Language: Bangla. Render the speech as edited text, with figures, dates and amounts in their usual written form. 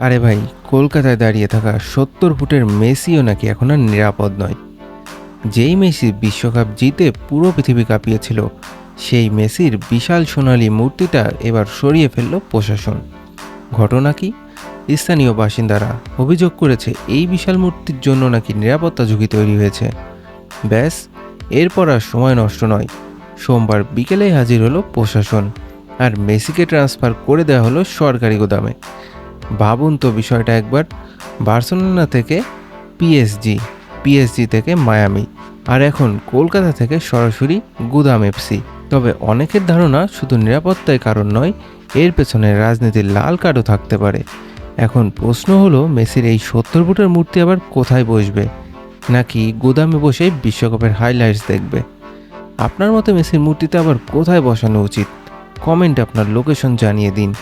আরে ভাই, কলকাতায় দাঁড়িয়ে থাকা ৭০ ফুটের মেসিও নাকি এখন আর নিরাপদ নয়। যেই মেসি বিশ্বকাপ জিতে পুরো পৃথিবী কাঁপিয়েছিল, সেই মেসির বিশাল সোনালী মূর্তিটা এবার সরিয়ে ফেলল প্রশাসন। ঘটনা কি? স্থানীয় বাসিন্দারা অভিযোগ করেছে এই বিশাল মূর্তির জন্য নাকি নিরাপত্তা ঝুঁকি তৈরি হয়েছে। ব্যাস, এরপর আর সময় নষ্ট নয়, সোমবার বিকেলেই হাজির হলো প্রশাসন, আর মেসিকে ট্রান্সফার করে দেওয়া হলো সরকারি গোদামে। ভাবুন তো বিষয়টা একবার, বার্সেলোনা থেকে পিএসজি, পিএসজি থেকে মায়ামি, আর এখন কলকাতা থেকে সরাসরি গুদাম এফসি। তবে অনেকের ধারণা শুধু নিরাপত্তায় কারণ নয়, এর পেছনে রাজনীতির লাল কার্ডও থাকতে পারে। এখন প্রশ্ন হলো, মেসির এই ৭০ ফুটের মূর্তি আবার কোথায় বসবে, নাকি গুদামে বসে বিশ্বকাপের হাইলাইটস দেখবে? আপনার মতে মেসির মূর্তিটা আবার কোথায় বসানো উচিত? কমেন্টে আপনার লোকেশন জানিয়ে দিন।